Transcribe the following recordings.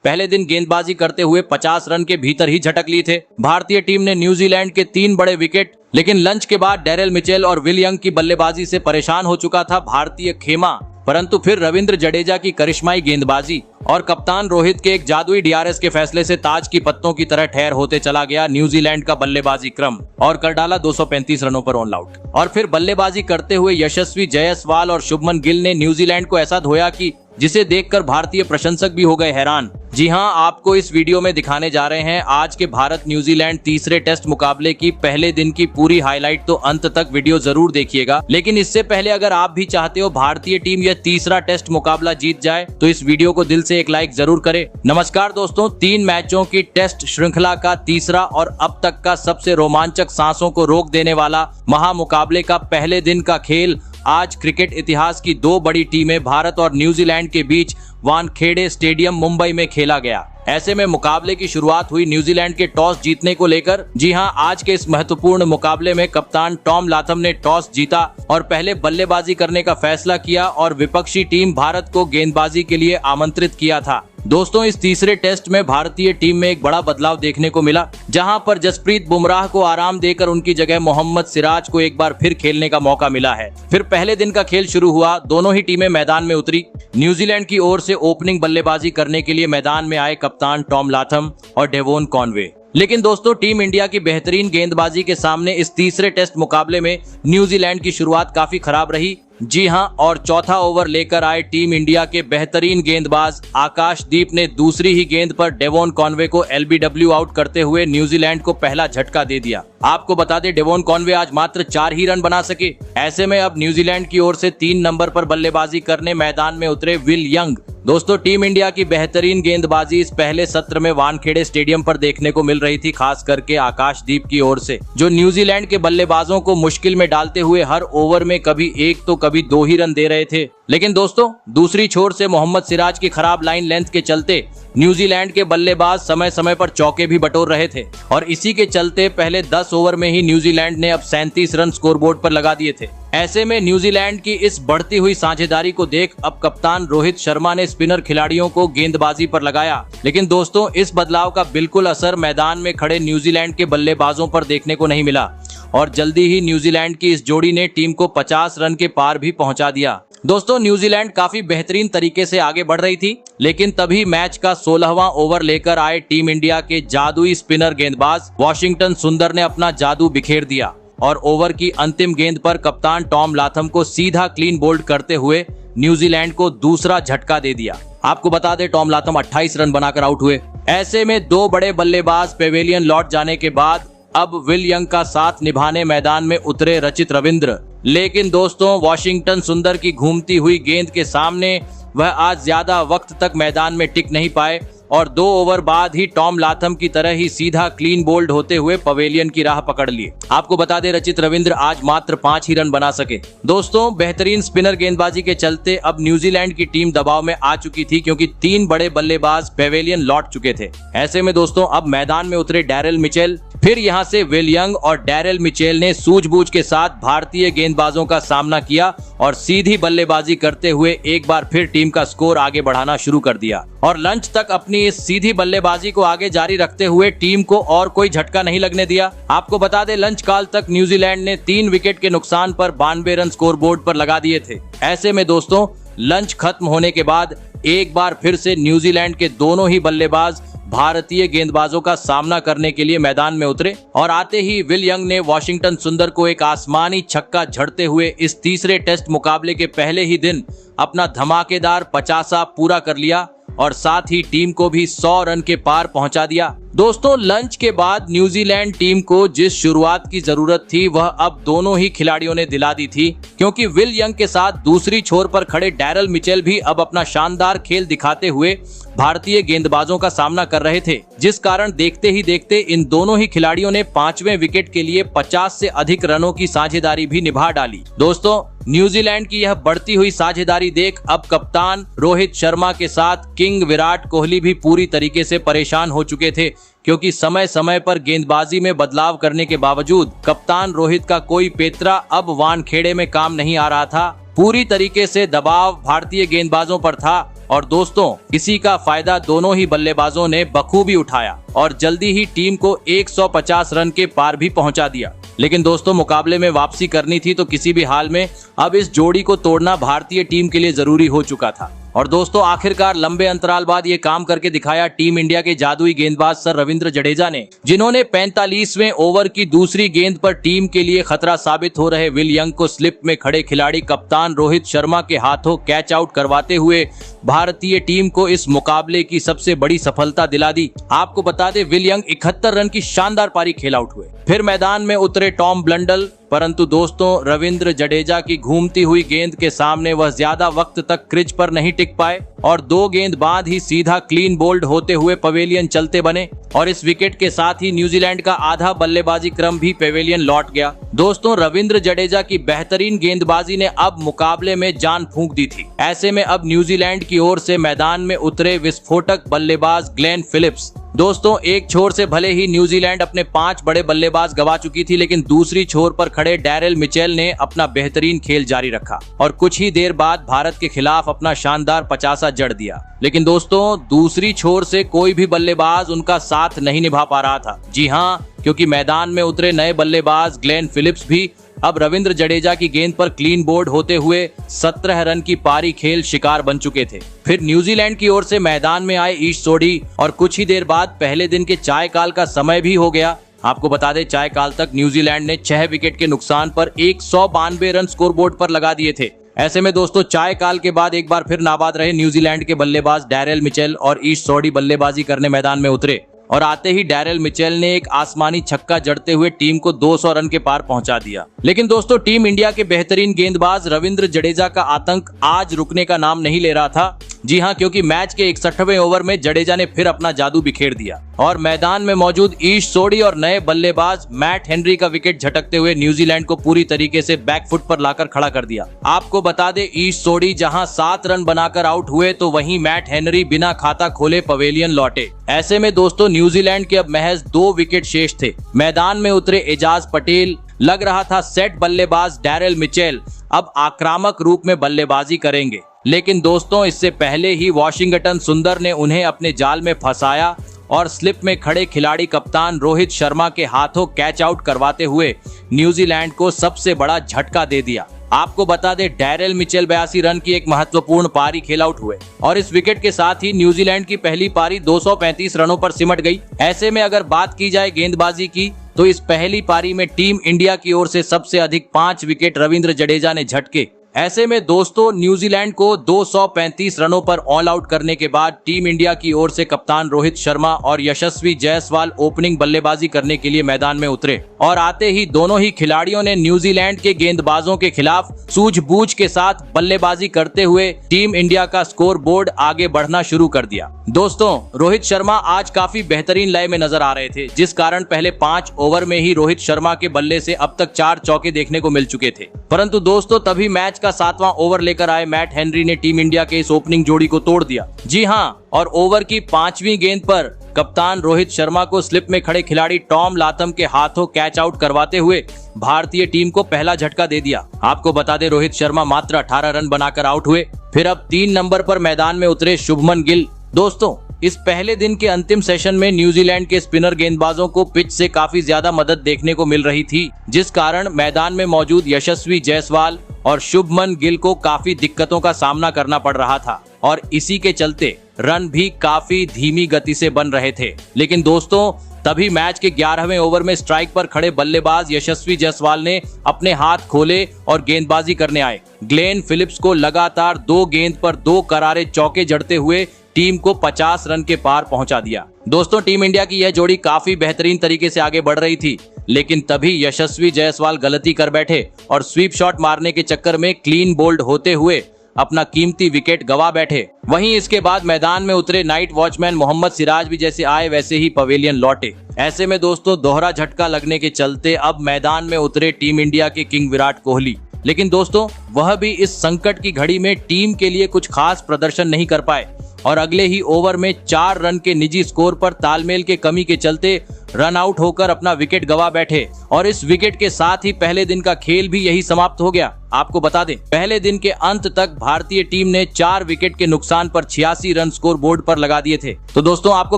पहले दिन गेंदबाजी करते हुए 50 रन के भीतर ही झटक ली थे। भारतीय टीम ने न्यूजीलैंड के 3 बड़े विकेट, लेकिन लंच के बाद डैरेल मिचेल और विल यंग की बल्लेबाजी से परेशान हो चुका था भारतीय खेमा। परंतु फिर रविंद्र जडेजा की करिश्माई गेंदबाजी और कप्तान रोहित के एक जादुई डीआरएस के फैसले से ताज की पत्तों की तरह ठहर होते चला गया न्यूजीलैंड का बल्लेबाजी क्रम और कर डाला 235 रनों पर ऑल आउट। और फिर बल्लेबाजी करते हुए यशस्वी जायसवाल और शुभमन गिल ने न्यूजीलैंड को ऐसा धोया कि जिसे देखकर भारतीय प्रशंसक भी हो गए हैरान। जी हां, आपको इस वीडियो में दिखाने जा रहे हैं आज के भारत न्यूजीलैंड तीसरे टेस्ट मुकाबले की पहले दिन की पूरी हाईलाइट, तो अंत तक वीडियो जरूर देखिएगा। लेकिन इससे पहले अगर आप भी चाहते हो भारतीय टीम यह तीसरा टेस्ट मुकाबला जीत जाए तो इस वीडियो को दिल से एक लाइक जरूर करें। नमस्कार दोस्तों, 3 मैचों की टेस्ट श्रृंखला का तीसरा और अब तक का सबसे रोमांचक, सांसों को रोक देने वाला महामुकाबले का पहले दिन का खेल आज क्रिकेट इतिहास की 2 बड़ी टीमें भारत और न्यूजीलैंड के बीच वानखेड़े स्टेडियम मुंबई में खेला गया। ऐसे में मुकाबले की शुरुआत हुई न्यूजीलैंड के टॉस जीतने को लेकर। जी हां, आज के इस महत्वपूर्ण मुकाबले में कप्तान टॉम लाथम ने टॉस जीता और पहले बल्लेबाजी करने का फैसला किया और विपक्षी टीम भारत को गेंदबाजी के लिए आमंत्रित किया था। दोस्तों, इस तीसरे टेस्ट में भारतीय टीम में एक बड़ा बदलाव देखने को मिला, जहां पर जसप्रीत बुमराह को आराम देकर उनकी जगह मोहम्मद सिराज को एक बार फिर खेलने का मौका मिला है। फिर पहले दिन का खेल शुरू हुआ, दोनों ही टीमें मैदान में उतरी। न्यूजीलैंड की ओर से ओपनिंग बल्लेबाजी करने के लिए मैदान में आए कप्तान टॉम लाथम और डेवोन कॉनवे। लेकिन दोस्तों, टीम इंडिया की बेहतरीन गेंदबाजी के सामने इस तीसरे टेस्ट मुकाबले में न्यूजीलैंड की शुरुआत काफी खराब रही। जी हां, और चौथा ओवर लेकर आए टीम इंडिया के बेहतरीन गेंदबाज आकाशदीप ने दूसरी ही गेंद पर डेवोन कॉनवे को एलबीडब्ल्यू आउट करते हुए न्यूजीलैंड को पहला झटका दे दिया। आपको बता दें, डेवोन कॉनवे आज मात्र 4 ही रन बना सके। ऐसे में अब न्यूजीलैंड की ओर से 3 नंबर पर बल्लेबाजी करने मैदान में उतरे विल यंग। दोस्तों, टीम इंडिया की बेहतरीन गेंदबाजी इस पहले सत्र में वानखेड़े स्टेडियम पर देखने को मिल रही थी, खास करके आकाशदीप की ओर से, जो न्यूजीलैंड के बल्लेबाजों को मुश्किल में डालते हुए हर ओवर में कभी 1 तो कभी 2 ही रन दे रहे थे। लेकिन दोस्तों, दूसरी छोर से मोहम्मद सिराज की खराब लाइन लेंथ के चलते न्यूजीलैंड के बल्लेबाज समय समय पर चौके भी बटोर रहे थे और इसी के चलते पहले 10 ओवर में ही न्यूजीलैंड ने अब 37 रन स्कोरबोर्ड पर लगा दिए थे। ऐसे में न्यूजीलैंड की इस बढ़ती हुई साझेदारी को देख अब कप्तान रोहित शर्मा ने स्पिनर खिलाड़ियों को गेंदबाजी पर लगाया। लेकिन दोस्तों, इस बदलाव का बिल्कुल असर मैदान में खड़े न्यूजीलैंड के बल्लेबाजों पर देखने को नहीं मिला और जल्दी ही न्यूजीलैंड की इस जोड़ी ने टीम को 50 रन के पार भी पहुंचा दिया। दोस्तों, न्यूजीलैंड काफी बेहतरीन तरीके से आगे बढ़ रही थी, लेकिन तभी मैच का 16वां ओवर लेकर आए टीम इंडिया के जादुई स्पिनर गेंदबाज वाशिंगटन सुंदर ने अपना जादू बिखेर दिया और ओवर की अंतिम गेंद पर कप्तान टॉम लाथम को सीधा क्लीन बोल्ड करते हुए न्यूजीलैंड को दूसरा झटका दे दिया। आपको बता दें, टॉम लाथम 28 रन बनाकर आउट हुए। ऐसे में 2 बड़े बल्लेबाज पेवेलियन लौट जाने के बाद अब विल यंग का साथ निभाने मैदान में उतरे रचित रविंद्र। लेकिन दोस्तों, वाशिंगटन सुंदर की घूमती हुई गेंद के सामने वह आज ज्यादा वक्त तक मैदान में टिक नहीं पाए और 2 ओवर बाद ही टॉम लाथम की तरह ही सीधा क्लीन बोल्ड होते हुए पवेलियन की राह पकड़ लिए। आपको बता दें, रचित रविंद्र आज मात्र 5 ही रन बना सके। दोस्तों, बेहतरीन स्पिनर गेंदबाजी के चलते अब न्यूजीलैंड की टीम दबाव में आ चुकी थी, क्योंकि 3 बड़े बल्लेबाज पेवेलियन लौट चुके थे। ऐसे में दोस्तों, अब मैदान में उतरे डैरेल मिचेल, फिर यहां से विल यंग और डैरेल मिचेल ने सूझबूझ के साथ भारतीय गेंदबाजों का सामना किया और सीधी बल्लेबाजी करते हुए एक बार फिर टीम का स्कोर आगे बढ़ाना शुरू कर दिया। और लंच तक अपनी इस सीधी बल्लेबाजी को आगे जारी रखते हुए टीम को और कोई झटका नहीं लगने दिया। आपको बता दें, लंच काल तक न्यूजीलैंड ने 3 विकेट के नुकसान पर 92 रन स्कोरबोर्ड पर लगा दिए थे। ऐसे में दोस्तों, लंच खत्म होने के बाद एक बार फिर से न्यूजीलैंड के दोनों ही बल्लेबाज भारतीय गेंदबाजों का सामना करने के लिए मैदान में उतरे और आते ही विल यंग ने वाशिंगटन सुंदर को एक आसमानी छक्का झड़ते हुए इस तीसरे टेस्ट मुकाबले के पहले ही दिन अपना धमाकेदार 50 पूरा कर लिया और साथ ही टीम को भी 100 रन के पार पहुंचा दिया। दोस्तों, लंच के बाद न्यूजीलैंड टीम को जिस शुरुआत की जरूरत थी वह अब दोनों ही खिलाड़ियों ने दिला दी थी, क्योंकि विल यंग के साथ दूसरी छोर पर खड़े डैरेल मिचेल भी अब अपना शानदार खेल दिखाते हुए भारतीय गेंदबाजों का सामना कर रहे थे, जिस कारण देखते ही देखते इन दोनों ही खिलाड़ियों ने 5वें विकेट के लिए 50 से अधिक रनों की साझेदारी भी निभा डाली। दोस्तों, न्यूजीलैंड की यह बढ़ती हुई साझेदारी देख अब कप्तान रोहित शर्मा के साथ किंग विराट कोहली भी पूरी तरीके से परेशान हो चुके थे, क्योंकि समय समय पर गेंदबाजी में बदलाव करने के बावजूद कप्तान रोहित का कोई पेतरा अब वानखेड़े में काम नहीं आ रहा था। पूरी तरीके से दबाव भारतीय गेंदबाजों पर था और दोस्तों इसी का फायदा दोनों ही बल्लेबाजों ने बखूबी उठाया और जल्दी ही टीम को 150 रन के पार भी पहुंचा दिया। लेकिन दोस्तों मुकाबले में वापसी करनी थी तो किसी भी हाल में अब इस जोड़ी को तोड़ना भारतीय टीम के लिए जरूरी हो चुका था। और दोस्तों आखिरकार लंबे अंतराल बाद ये काम करके दिखाया टीम इंडिया के जादुई गेंदबाज सर रविंद्र जडेजा ने, जिन्होंने 45वें ओवर की दूसरी गेंद पर टीम के लिए खतरा साबित हो रहे विल यंग को स्लिप में खड़े खिलाड़ी कप्तान रोहित शर्मा के हाथों कैच आउट करवाते हुए भारतीय टीम को इस मुकाबले की सबसे बड़ी सफलता दिला दी। आपको बता दें विल यंग 71 रन की शानदार पारी खेल आउट हुए। फिर मैदान में उतरे टॉम ब्लंडल, परंतु दोस्तों रविंद्र जडेजा की घूमती हुई गेंद के सामने वह ज्यादा वक्त तक क्रीज पर नहीं टिक पाए और 2 गेंद बाद ही सीधा क्लीन बोल्ड होते हुए पवेलियन चलते बने और इस विकेट के साथ ही न्यूजीलैंड का आधा बल्लेबाजी क्रम भी पवेलियन लौट गया। दोस्तों रविंद्र जडेजा की बेहतरीन गेंदबाजी ने अब मुकाबले में जान फूंक दी थी। ऐसे में अब न्यूजीलैंड की ओर से मैदान में उतरे विस्फोटक बल्लेबाज ग्लेन फिलिप्स। दोस्तों एक छोर से भले ही न्यूजीलैंड अपने 5 बड़े बल्लेबाज गवा चुकी थी, लेकिन दूसरी छोर पर खड़े डैरेल मिचेल ने अपना बेहतरीन खेल जारी रखा और कुछ ही देर बाद भारत के खिलाफ अपना शानदार 50 जड़ दिया। लेकिन दोस्तों दूसरी छोर से कोई भी बल्लेबाज उनका साथ नहीं निभा पा रहा था। जी हाँ, क्योंकि मैदान में उतरे नए बल्लेबाज ग्लेन फिलिप्स भी अब रविंद्र जडेजा की गेंद पर क्लीन बोर्ड होते हुए 17 रन की पारी खेल शिकार बन चुके थे। फिर न्यूजीलैंड की ओर से मैदान में आए ईश सोडी और कुछ ही देर बाद पहले दिन के चाय काल का समय भी हो गया। आपको बता दें चाय काल तक न्यूजीलैंड ने 6 विकेट के नुकसान पर 192 रन स्कोरबोर्ड पर लगा दिए थे। ऐसे में दोस्तों चाय काल के बाद एक बार फिर नाबाद रहे न्यूजीलैंड के बल्लेबाज डैरेल मिचेल और ईश सोडी बल्लेबाजी करने मैदान में उतरे और आते ही डैरेल मिचेल ने एक आसमानी छक्का जड़ते हुए टीम को 200 रन के पार पहुंचा दिया। लेकिन दोस्तों टीम इंडिया के बेहतरीन गेंदबाज रविंद्र जडेजा का आतंक आज रुकने का नाम नहीं ले रहा था। जी हां, क्योंकि मैच के 61वें ओवर में जडेजा ने फिर अपना जादू बिखेर दिया और मैदान में मौजूद ईश सोडी और नए बल्लेबाज मैट हेनरी का विकेट झटकते हुए न्यूजीलैंड को पूरी तरीके से बैकफुट पर लाकर खड़ा कर दिया। आपको बता दें ईश सोडी जहां 7 रन बनाकर आउट हुए तो वहीं मैट हेनरी बिना खाता खोले पवेलियन लौटे। ऐसे में दोस्तों न्यूजीलैंड के अब महज 2 विकेट शेष थे। मैदान में उतरे एजाज पटेल, लग रहा था सेट बल्लेबाज डैरेल मिचेल अब आक्रामक रूप में बल्लेबाजी करेंगे, लेकिन दोस्तों इससे पहले ही वॉशिंगटन सुंदर ने उन्हें अपने जाल में फंसाया और स्लिप में खड़े खिलाड़ी कप्तान रोहित शर्मा के हाथों कैच आउट करवाते हुए न्यूजीलैंड को सबसे बड़ा झटका दे दिया। आपको बता दें डैरेल मिचेल 82 रन की एक महत्वपूर्ण पारी खेल आउट हुए और इस विकेट के साथ ही न्यूजीलैंड की पहली पारी 235 रनों पर सिमट गई। ऐसे में अगर बात की जाए गेंदबाजी की तो इस पहली पारी में टीम इंडिया की ओर से सबसे अधिक 5 विकेट रविंद्र जडेजा ने झटके। ऐसे में दोस्तों न्यूजीलैंड को 235 रनों पर ऑल आउट करने के बाद टीम इंडिया की ओर से कप्तान रोहित शर्मा और यशस्वी जायसवाल ओपनिंग बल्लेबाजी करने के लिए मैदान में उतरे और आते ही दोनों ही खिलाड़ियों ने न्यूजीलैंड के गेंदबाजों के खिलाफ सूझबूझ के साथ बल्लेबाजी करते हुए टीम इंडिया का स्कोर बोर्ड आगे बढ़ना शुरू कर दिया। दोस्तों रोहित शर्मा आज काफी बेहतरीन लय में नजर आ रहे थे, जिस कारण पहले 5 ओवर में ही रोहित शर्मा के बल्ले से अब तक 4 चौके देखने को मिल चुके थे। परंतु दोस्तों तभी मैच का 7वां ओवर लेकर आए मैट हेनरी ने टीम इंडिया के इस ओपनिंग जोड़ी को तोड़ दिया। जी हां, और ओवर की 5वीं गेंद पर कप्तान रोहित शर्मा को स्लिप में खड़े खिलाड़ी टॉम लाथम के हाथों कैच आउट करवाते हुए भारतीय टीम को पहला झटका दे दिया। आपको बता दें रोहित शर्मा मात्र 18 रन बनाकर आउट हुए। फिर अब 3 नंबर पर मैदान में उतरे शुभमन गिल। दोस्तों इस पहले दिन के अंतिम सेशन में न्यूजीलैंड के स्पिनर गेंदबाजों को पिच से काफी ज्यादा मदद देखने को मिल रही थी, जिस कारण मैदान में मौजूद यशस्वी जायसवाल और शुभमन गिल को काफी दिक्कतों का सामना करना पड़ रहा था और इसी के चलते रन भी काफी धीमी गति से बन रहे थे। लेकिन दोस्तों तभी मैच के 11वें ओवर में स्ट्राइक पर खड़े बल्लेबाज यशस्वी जायसवाल ने अपने हाथ खोले और गेंदबाजी करने आए। ग्लेन फिलिप्स को लगातार 2 गेंद पर 2 करारे चौके जड़ते हुए टीम को 50 रन के पार पहुंचा दिया। दोस्तों टीम इंडिया की यह जोड़ी काफी बेहतरीन तरीके से आगे बढ़ रही थी, लेकिन तभी यशस्वी जायसवाल गलती कर बैठे और स्वीप शॉट मारने के चक्कर में क्लीन बोल्ड होते हुए अपना कीमती विकेट गवा बैठे। वहीं इसके बाद मैदान में उतरे नाइट वॉचमैन मोहम्मद सिराज भी जैसे आए वैसे ही पवेलियन लौटे। ऐसे में दोस्तों दोहरा झटका लगने के चलते अब मैदान में उतरे टीम इंडिया के किंग विराट कोहली। लेकिन दोस्तों वह भी इस संकट की घड़ी में टीम के लिए कुछ खास प्रदर्शन नहीं कर पाए और अगले ही ओवर में 4 रन के निजी स्कोर पर तालमेल के कमी के चलते रन आउट होकर अपना विकेट गंवा बैठे और इस विकेट के साथ ही पहले दिन का खेल भी यही समाप्त हो गया। आपको बता दें, पहले दिन के अंत तक भारतीय टीम ने 4 विकेट के नुकसान पर 86 रन स्कोर बोर्ड पर लगा दिए थे। तो दोस्तों, आपको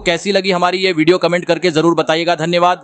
कैसी लगी हमारी ये वीडियो, कमेंट करके जरूर बताइएगा। धन्यवाद।